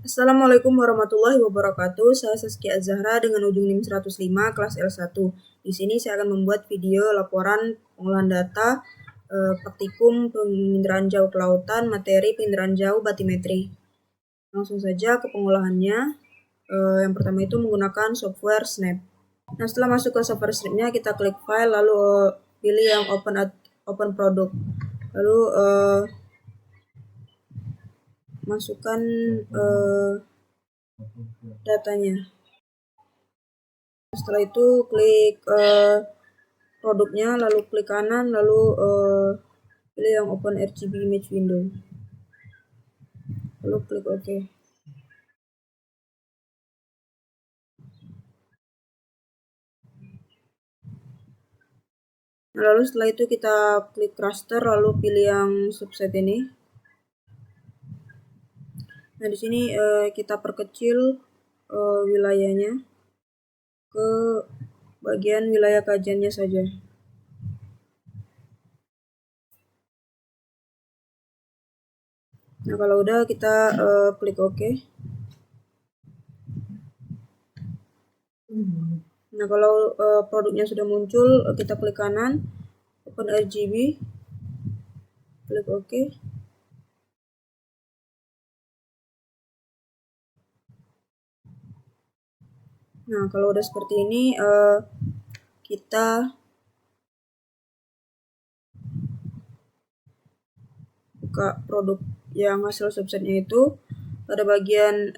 Assalamualaikum warahmatullahi wabarakatuh. Saya Saskia Azahra dengan ujung NIM 105 kelas L1. Di sini saya akan membuat video laporan pengolahan data praktikum penginderaan jauh kelautan, materi penginderaan jauh batimetri. Langsung saja ke pengolahannya. Yang pertama itu menggunakan software Snap. Nah, setelah masuk ke software Snap-nya, kita klik file, lalu pilih yang open product. Lalu masukkan datanya. Setelah itu klik produknya, lalu klik kanan, lalu pilih yang Open RGB Image Window, lalu klik OK. Nah, lalu setelah itu kita klik raster, lalu pilih yang subset ini. Nah, di sini kita perkecil wilayahnya ke bagian wilayah kajiannya saja. Nah, kalau udah kita klik OK. Nah, kalau produknya sudah muncul, kita klik kanan, Open RGB, klik OK. Nah, kalau udah seperti ini, kita buka produk yang hasil subsetnya itu. Pada bagian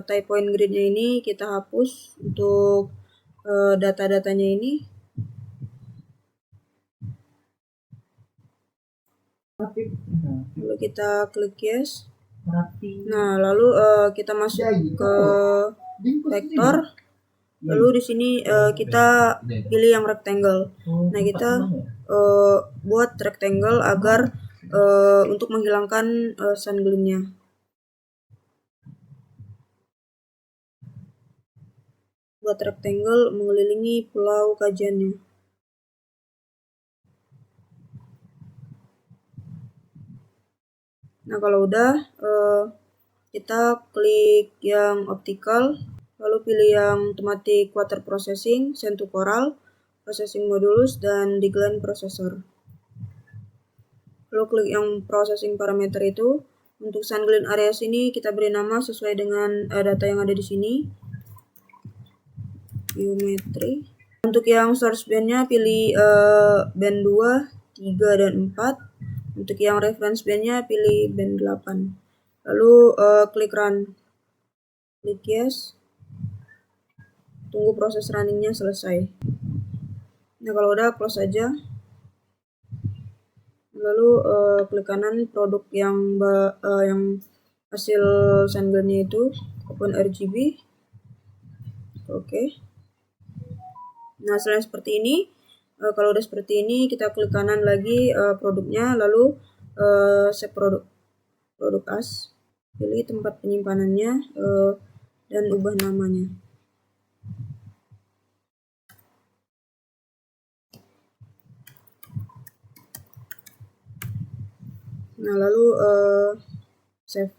type point grid-nya ini kita hapus untuk data-datanya ini. Lalu kita klik yes. Nah, lalu kita masuk ke vektor. Lalu di sini kita pilih yang rectangle. Nah, kita buat rectangle agar untuk menghilangkan sun glint-nya. Buat rectangle mengelilingi pulau kajiannya. Nah, kalau udah kita klik yang optical, lalu pilih yang automatic water processing, send to coral, processing modulus, dan decline processor. Lalu klik yang processing parameter itu. Untuk sun glint area sini kita beri nama sesuai dengan data yang ada di sini. Geometri. Untuk yang source band-nya pilih band 2, 3, dan 4. Untuk yang reference band-nya pilih band 8. Lalu klik run. Klik yes. Tunggu proses running-nya selesai. Nah, kalau udah close aja. Lalu klik kanan produk yang hasil sun glint-nya itu Open RGB. Oke. Nah, selain seperti ini, kalau udah seperti ini kita klik kanan lagi produknya, lalu save produk as, pilih tempat penyimpanannya dan ubah namanya. Nah, lalu save.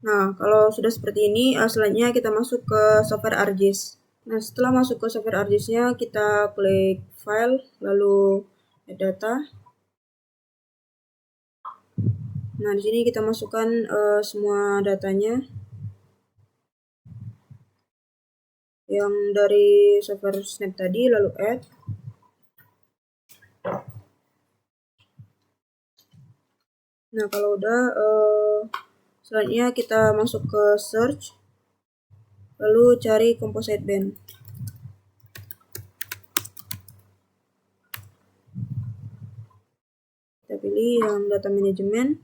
Nah, kalau sudah seperti ini, selanjutnya kita masuk ke software ArcGIS. Nah, setelah masuk ke software ArcGIS-nya, kita klik file, lalu add data. Nah, di sini kita masukkan semua datanya yang dari software Snap tadi, lalu add. Nah, kalau udah selanjutnya kita masuk ke search, lalu cari composite band. Kita pilih yang data manajemen,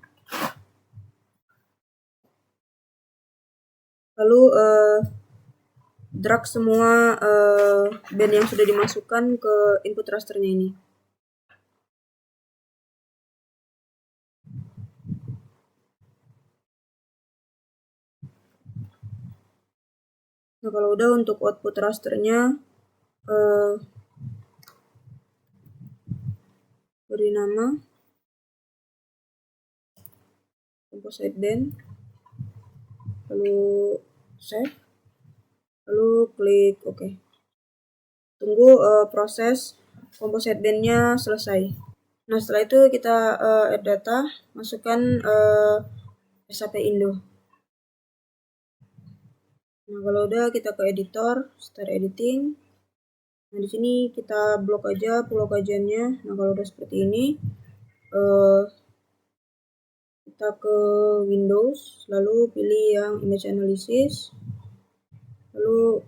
lalu drag semua band yang sudah dimasukkan ke input rasternya ini. Nah, kalau udah untuk output rasternya beri nama composite band, lalu save, lalu klik OK. Tunggu proses composite band-nya selesai. Nah, setelah itu kita add data, masukkan SAP Indo. Nah, kalau udah kita ke editor, start editing. Nah, di sini kita blok aja pulau kajiannya. Nah, kalau udah seperti ini, kita ke Windows, lalu pilih yang image analysis, lalu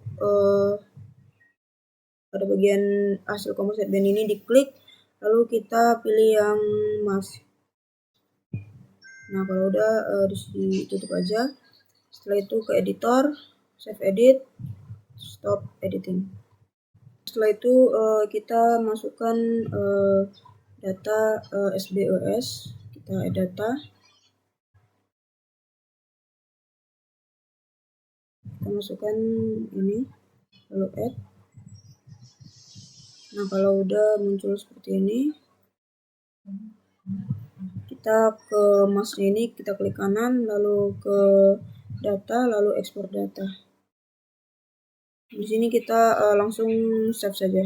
pada bagian hasil composite band ini diklik, lalu kita pilih yang mask. Nah, kalau udah ditutup aja. Setelah itu ke editor, save edit, stop editing. Setelah itu kita masukkan data SBOS, kita add data, kita masukkan ini, lalu add. Nah, kalau udah muncul seperti ini, kita ke masknya ini, kita klik kanan, lalu ke data, lalu ekspor data. Di sini kita langsung save saja.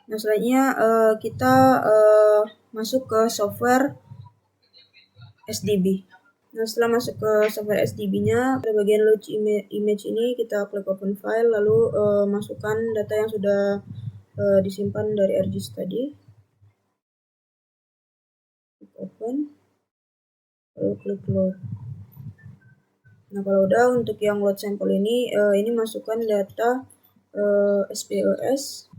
Nah, selanjutnya kita masuk ke software SDB. Nah, setelah masuk ke software SDB-nya, pada bagian launch image ini kita klik open file, lalu masukkan data yang sudah disimpan dari ArcGIS tadi. Klik open, lalu klik load. Nah, kalau udah, untuk yang load sampel ini masukkan data SPOS,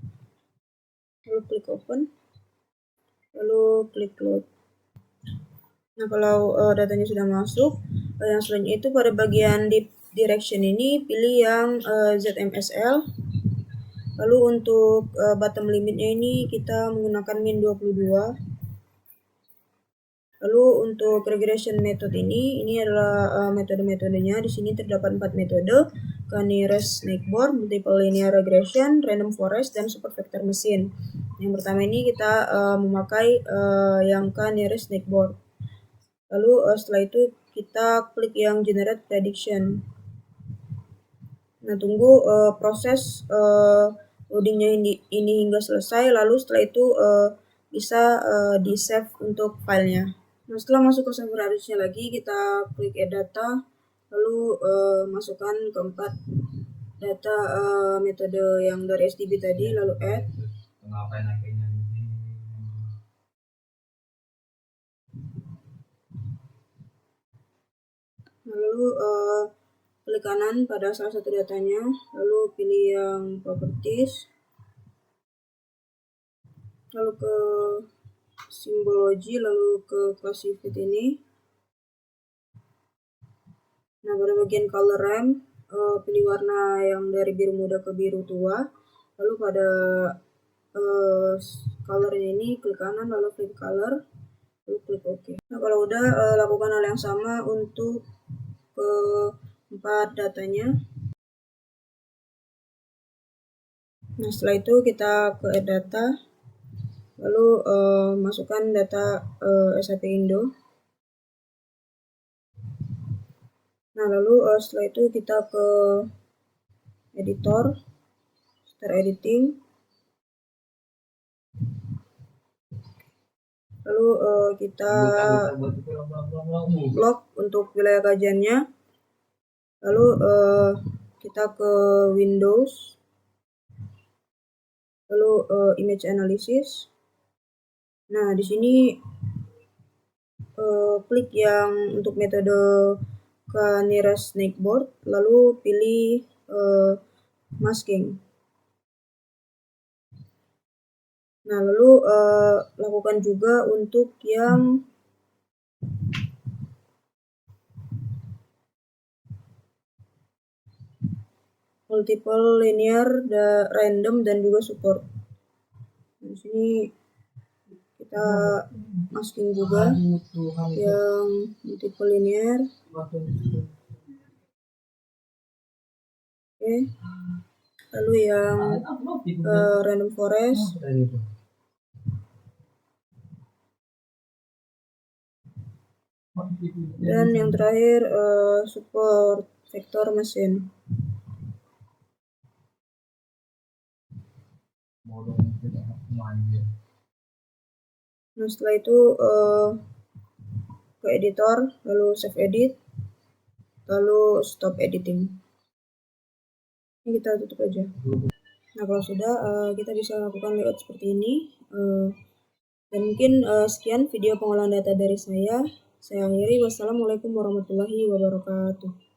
lalu klik open, lalu klik load. Nah, kalau datanya sudah masuk, yang selanjutnya itu pada bagian deep direction ini pilih yang ZMSL. Lalu untuk bottom limitnya ini kita menggunakan min 22. Lalu untuk regression method ini adalah metode-metodenya. Di sini terdapat 4 metode: K-nearest snakeboard, multiple linear regression, random forest, dan super vector machine. Yang pertama ini kita memakai yang K-nearest snakeboard. Lalu setelah itu kita klik yang generate prediction. Nah, tunggu proses loadingnya ini hingga selesai, lalu setelah itu bisa di save untuk filenya. Nah, setelah masuk ke server ArcGIS-nya lagi, kita klik add data, lalu masukkan keempat data metode yang dari SDB tadi, lalu add. Lalu klik kanan pada salah satu datanya, lalu pilih yang properties, lalu ke simbologi, lalu ke classify ini. Nah, pada bagian color ramp pilih warna yang dari biru muda ke biru tua, lalu pada colornya ini klik kanan, lalu klik color, lalu klik OK. Nah, kalau udah lakukan hal yang sama untuk keempat datanya. Nah, setelah itu kita ke add data, lalu masukkan data SAP Indo. Nah, lalu setelah itu kita ke editor, start editing, lalu kita blok untuk wilayah kajiannya, lalu kita ke Windows, lalu image analysis. Nah, di sini klik yang untuk metode K-nearest snakeboard, lalu pilih masking. Nah, lalu lakukan juga untuk yang multiple linear, random, dan juga support. Di sini kita masking juga yang multiple linear. Oke. Lalu yang random forest. Dan yang terakhir support vektor mesin. Nah, setelah itu ke editor, lalu save edit, lalu stop editing. Ini kita tutup aja. Nah, kalau sudah, kita bisa lakukan layout seperti ini. Dan mungkin sekian video pengolahan data dari saya. Saya akhiri. Wassalamualaikum warahmatullahi wabarakatuh.